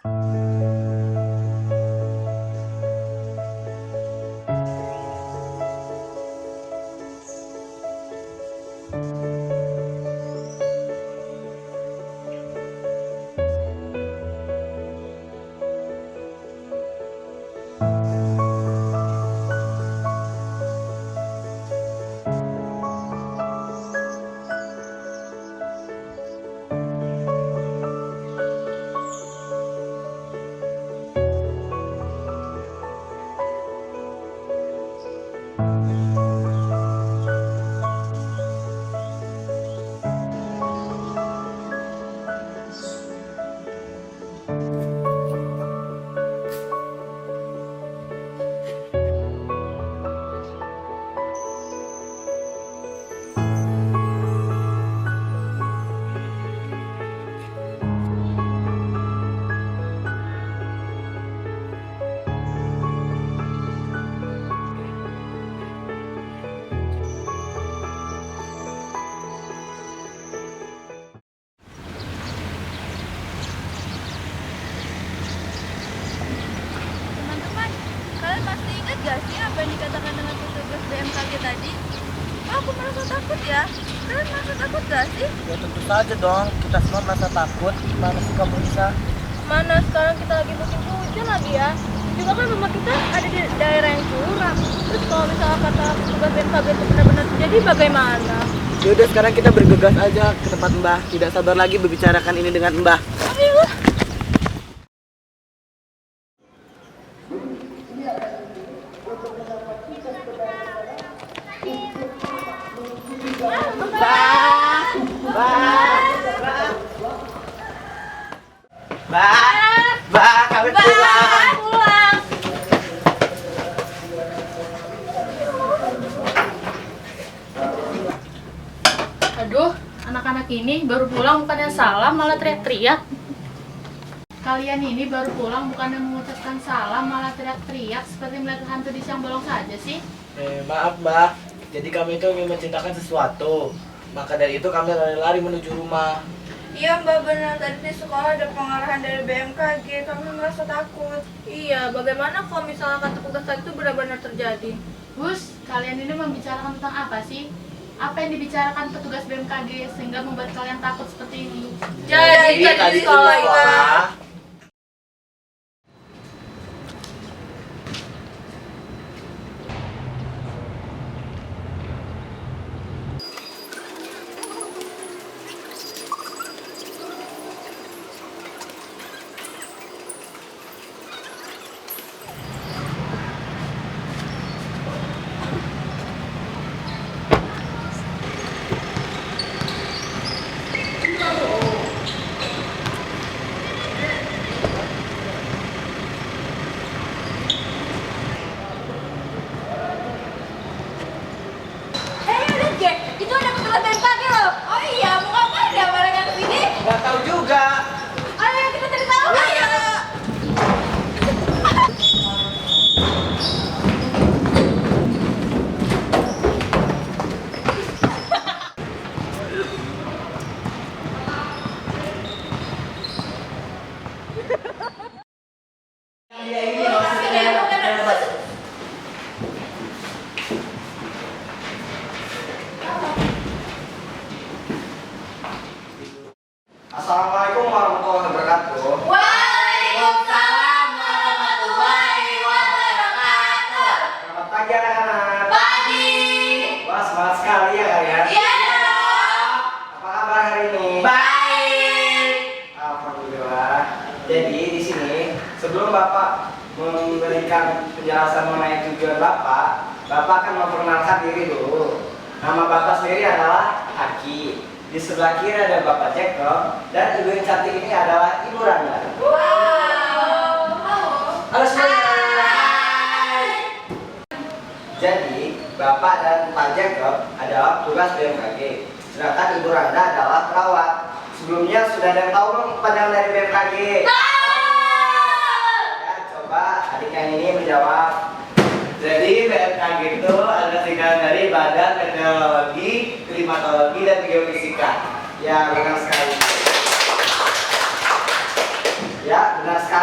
Teman-teman, kalian masih ingat gak sih apa yang dikatakan dengan petugas BMKG tadi? Oh, aku merasa takut ya. Kalian merasa takut gak sih? Ya tentu saja dong, kita semua merasa takut. Gimana sih kamu bisa? Mana sekarang kita lagi musim hujan lagi ya. Juga kan rumah kita ada di daerah yang curam. Terus kalau misalnya kata petugas BMKG itu benar-benar terjadi bagaimana? Yaudah sekarang kita bergegas aja ke tempat Mbah. Tidak sabar lagi membicarakan ini dengan Mbah. Ayo. Mbah, kami pulang. Aduh, anak-anak ini baru pulang bukannya salam malah teriak-teriak. Kalian ini baru pulang bukannya mengucapkan salam malah teriak-teriak seperti melihat hantu di siang bolong saja sih. Maaf Mbah, jadi kami itu ingin menceritakan sesuatu. Maka dari itu kami lari-lari menuju rumah. Iya Mbak, benar. Tadi di sekolah ada pengarahan dari BMKG. Kami merasa takut. Iya, bagaimana kalau misalkan petugas tadi itu benar-benar terjadi? Bus, kalian ini membicarakan tentang apa sih? Apa yang dibicarakan petugas BMKG sehingga membuat kalian takut seperti ini? Jadi tadi di sekolah kita. Itu ada petugas BMKG loh. Oh iya, mau ngapain ya mereka kesini? Nggak tahu juga. Ayo kita cari tahu. Ayo. Assalamualaikum warahmatullahi wabarakatuh. Waalaikumsalam warahmatullahi wabarakatuh. Selamat pagi anak-anak. Pagi. Wah, semangat sekali ya kalian. Iya. Apa kabar hari ini? Baik. Alhamdulillah. Jadi di sini sebelum Bapak memberikan penjelasan mengenai tujuan Bapak akan memperkenalkan diri dulu. Nama Bapak sendiri adalah Aki. Di sebelah kiri ada Bapak Jacob dan ibu yang cantik ini adalah Ibu Randa. Wow. Halo semuanya. Hai. Jadi Bapak dan Pak Jacob adalah petugas BMKG, sedangkan Ibu Randa adalah perawat. Sebelumnya sudah ada yang tahu belum kepanjangan dari BMKG? Ya, coba adik yang ini menjawab. Jadi BMKG itu adalah singkatan dari Badan Meteorologi, Klimatologi, dan Geofisika. Ya, benar sekali. Ya, benar sekali.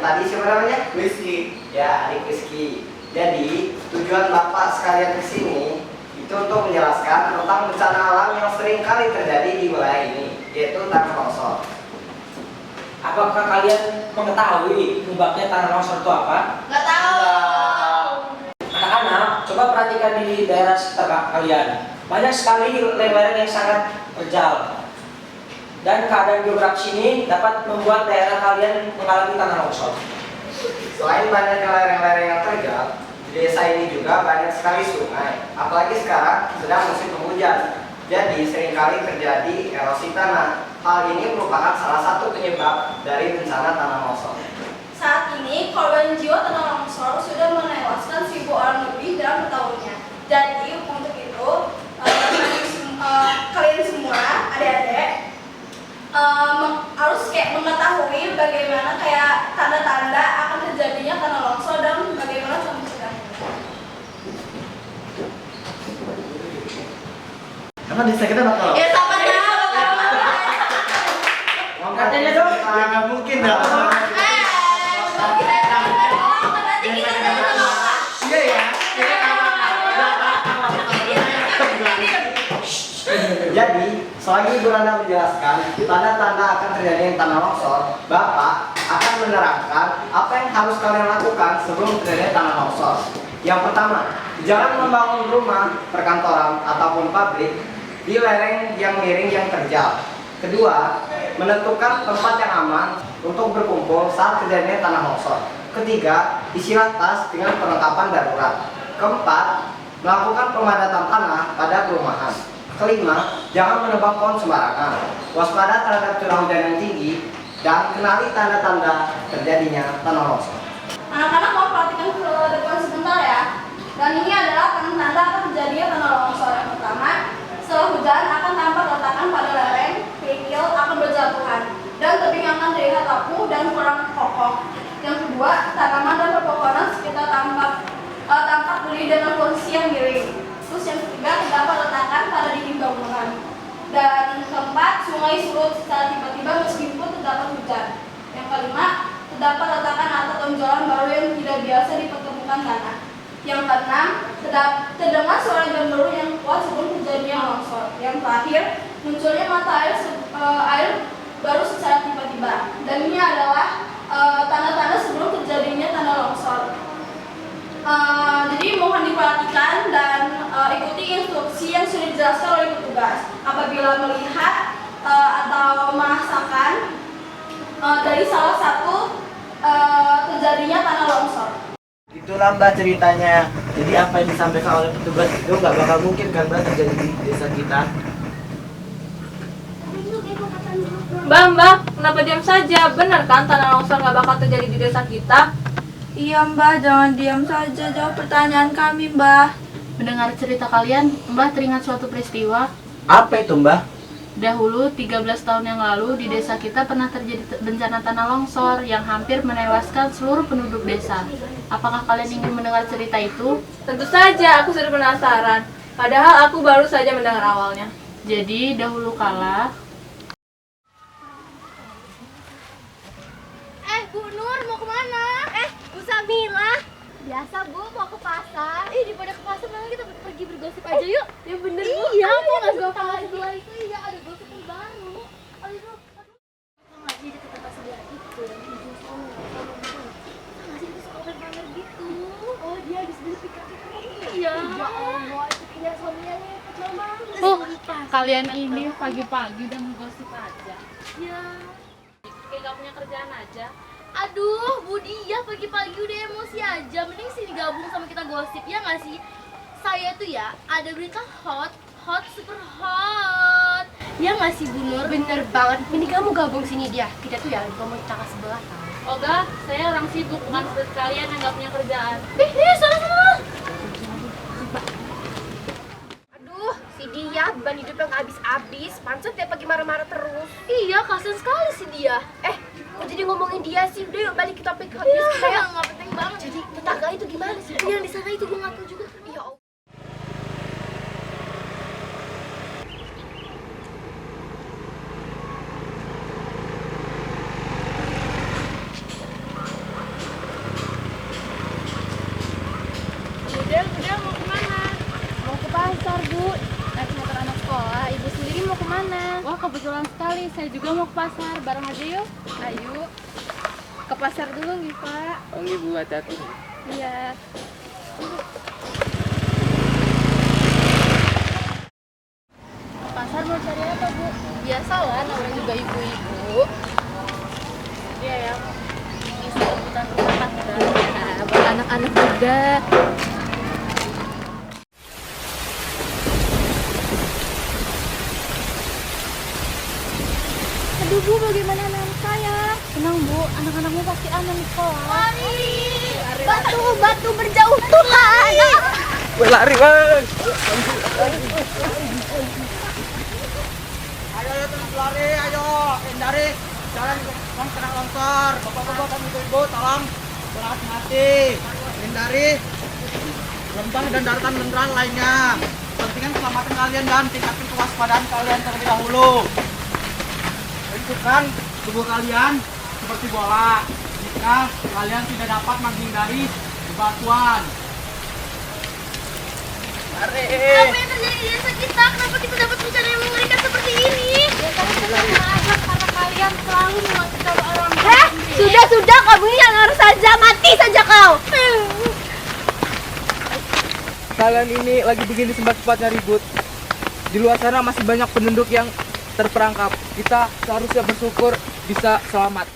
yang tadi siapa namanya? Rizky. Ya, adik Rizky. Jadi, tujuan Bapak sekalian ke sini itu untuk menjelaskan tentang bencana alam yang sering kali terjadi di wilayah ini, yaitu tanah longsor. Apakah kalian mengetahui penyebabnya tanah longsor itu apa? Nggak tahu. Anak-anak, coba perhatikan di daerah sekitar kalian. Banyak sekali lereng yang sangat terjal. Dan keadaan geografis ini dapat membuat daerah kalian mengalami tanah longsor. Selain banyaknya lereng-lereng yang terjal, di desa ini juga banyak sekali sungai. Apalagi sekarang sedang musim penghujan. Jadi seringkali terjadi erosi tanah. Hal ini merupakan salah satu penyebab dari bencana tanah longsor. Saat ini korban jiwa tanah longsor sudah menewaskan 1.000 orang lebih dalam tahunnya. Jadi untuk itu kalian semua adik-adik harus kayak mengetahui bagaimana kayak tanda-tanda akan terjadinya tanah longsor dan bagaimana cara mencegahnya. Emang desa kita bakal? Ya sama aja. Katanya dong. Ya nggak mungkin dong. Iya ya. Jadi, selagi Ibu Randa menjelaskan tanda-tanda akan terjadinya tanah longsor, Bapak akan menerangkan apa yang harus kalian lakukan sebelum terjadinya tanah longsor. Yang pertama, jangan membangun rumah, perkantoran, ataupun pabrik di lereng yang miring yang terjal. Kedua, menentukan tempat yang aman untuk berkumpul saat terjadinya tanah longsor. Ketiga, isilah tas dengan perlengkapan darurat. Keempat, melakukan pemadatan tanah pada perumahan. Kelima, jangan menebang pohon sembarangan. Waspada terhadap curah hujan yang tinggi dan kenali tanda-tanda terjadinya tanah longsor. Anak-anak mau perhatikan ke depan sebentar ya. Dan ini adalah tanda-tanda akan terjadinya tanah longsor. Yang pertama, setelah hujan akan tampak retakan pada lereng, kerikil akan berjatuhan, dan tebing akan terlihat rapuh dan kurang kokoh. Yang kedua, tanaman dan pepohonan sekitar tampak berdiri dengan posisi yang miring. Terus yang ketiga, terdapat retakan pada dinding bangunan. Dan keempat, sungai surut secara tiba-tiba meskipun terdapat hujan. Yang kelima, terdapat retakan atau tonjolan baru yang tidak biasa di pertemuan tanah. Yang keenam, terdengar suara gemuruh yang kuat sebelum terjadinya longsor. Yang terakhir, munculnya mata air baru secara tiba-tiba. Dan ini adalah tanda-tanda sebelum terjadinya tanah longsor. Jadi mohon diperhatikan dan ikuti instruksi yang sudah dijelaskan oleh petugas. Apabila melihat atau merasakan dari salah satu terjadinya tanah longsor. Itulah Mbak ceritanya. Jadi apa yang disampaikan oleh petugas itu nggak bakal mungkin kan Mbak terjadi di desa kita. Mbak, kenapa diam saja? Benar kan tanah longsor nggak bakal terjadi di desa kita? Iya Mbak, jangan diam saja, jawab pertanyaan kami Mbak. Mendengar cerita kalian, Mbah teringat suatu peristiwa. Apa itu Mbak? Dahulu, 13 tahun yang lalu, di desa kita pernah terjadi bencana tanah longsor yang hampir menewaskan seluruh penduduk desa. Apakah kalian ingin mendengar cerita itu? Tentu saja, aku sudah penasaran. Padahal aku baru saja mendengar awalnya. Jadi, dahulu kala, Bu Nur mau kemana? Bu Samila. Biasa Bu, mau ke pasar. Daripada ke pasar malah kita pergi bergosip aja yuk. Ya bener Bu. Iya, mau nggak gosip sebelah itu? Iya, ada gosip yang baru. Aduh. Nggak sih di tempat sebelah itu yang hijau sama nggak sih itu suka pamer gitu. Oh dia di sebelah pikir-pikir. Iya. Ya Allah, itu punya suaminya nih. Mama. kalian ini pagi-pagi udah menggosip aja. Ya. Kayak gak punya kerjaan aja. Aduh, Budi ya pagi-pagi udah emosi aja. Mending sini gabung sama kita gosip ya nggak sih? Saya tuh ya ada berita hot, super hot. Ya nggak sih Bu Nur? Bener banget. Mending kamu gabung sini dia. Kita tuh ya ngomong tetangga sebelah kan. Oga, saya orang sibuk, bukan seperti kalian yang gak punya kerjaan. Sama-sama. Aduh, si dia beban hidup yang habis-habis. Pantes tiap pagi marah-marah terus. Iya, kasian sekali si dia. Kok jadi ngomongin dia sih? Udah yuk balik ke topik habis kita ya. Nggak penting banget. Jadi tetangga itu gimana sih? Yang di sana itu gue nggak tahu juga. Ya Allah. mana? Wah, kebetulan sekali. Saya juga mau ke pasar. Bareng aja yuk. Ayo. Ke pasar dulu nih, Pak. Oh, Ibu, hati-hati. Iya. Ke pasar mau cari apa, Bu? Biasalah, namanya juga ibu-ibu. Iya ya. Bisa rebutan rumah tangga. Ya, buat anak-anak juga. Aduh Bu, bagaimana anak saya? Tenang, Bu. Anak-anakmu pasti aman di sekolah. Lari! Batu berjauhan! Lari, Bang. Ayo terus lari, ayo hindari jalan yang kena longsor. Bapak-bapak dan ibu-ibu tolong berhati-hati, hindari lembah dan daratan mineral lainnya. Pentingkan keselamatan kalian dan tingkatkan kewaspadaan kalian terlebih dahulu. Bentukkan tubuh kalian seperti bola jika kalian tidak dapat menghindari bebatuan. Apa yang terjadi di desa kita? Kenapa kita dapat bencana yang mengerikan seperti ini? Ya, tapi tenang aja karena kalian selalu mengasih tahu orang Sudah, kamu ini yang harus saja mati saja kau. Kalian ini lagi begini sempat-sempatnya ribut. Di luar sana masih banyak penduduk yang terperangkap. Kita seharusnya bersyukur bisa selamat.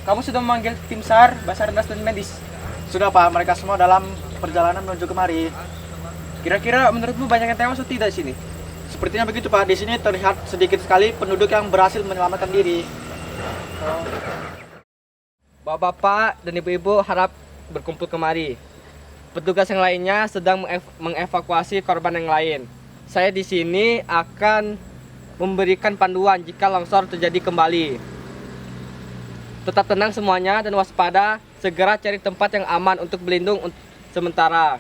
Kamu sudah memanggil tim SAR, Basarnas dan medis? Sudah Pak, mereka semua dalam perjalanan menuju kemari. Kira-kira menurutmu banyak yang tewas atau tidak di sini? Sepertinya begitu Pak, di sini terlihat sedikit sekali penduduk yang berhasil menyelamatkan diri. Bapak-bapak dan ibu-ibu harap berkumpul kemari. Petugas yang lainnya sedang mengevakuasi korban yang lain. Saya di sini akan memberikan panduan jika longsor terjadi kembali. Tetap tenang semuanya dan waspada. Segera cari tempat yang aman untuk berlindung sementara.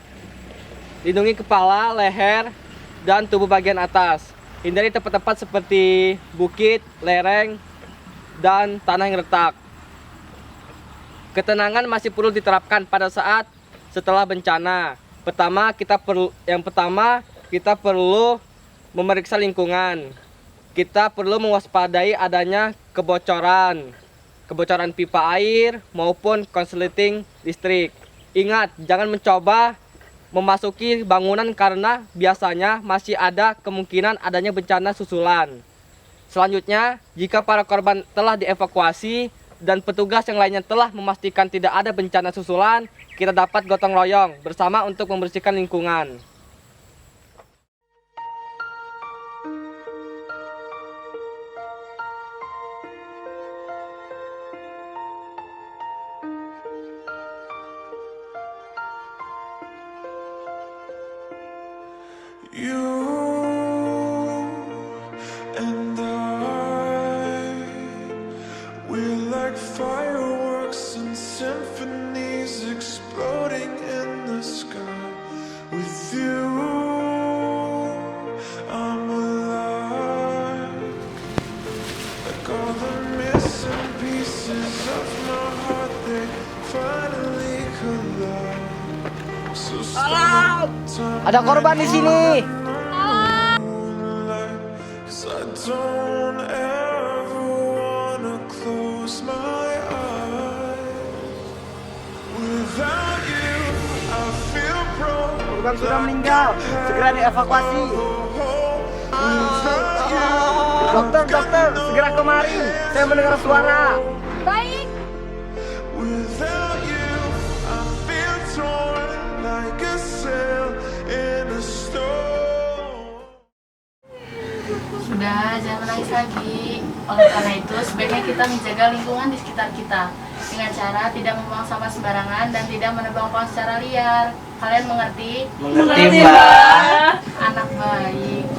Lindungi kepala, leher, dan tubuh bagian atas. Hindari tempat-tempat seperti bukit, lereng, dan tanah yang retak. Ketenangan masih perlu diterapkan pada saat setelah bencana. Pertama, kita perlu memeriksa lingkungan. Kita perlu mewaspadai adanya kebocoran pipa air maupun konsleting listrik. Ingat, jangan mencoba memasuki bangunan karena biasanya masih ada kemungkinan adanya bencana susulan. Selanjutnya, jika para korban telah dievakuasi dan petugas yang lainnya telah memastikan tidak ada bencana susulan, kita dapat gotong royong bersama untuk membersihkan lingkungan. You and I, we're like fireworks and symphonies exploding in the sky. With you, I'm alive. Like all the missing pieces of my heart, they finally collide. So stop. Ada korban di sini. Cause I don't ever wanna close my eyes. Without you, I feel broke. Korban sudah meninggal, segera dievakuasi. Dokter, segera kemari. Saya mendengar suara. Baik. Without you, I feel torn like a sail in a storm. Sudah, jangan menangis lagi. Oleh karena itu, sebaiknya kita menjaga lingkungan di sekitar kita dengan cara tidak membuang sampah sembarangan dan tidak menebang pohon secara liar. Kalian mengerti? Mengerti, Mbak. Anak baik.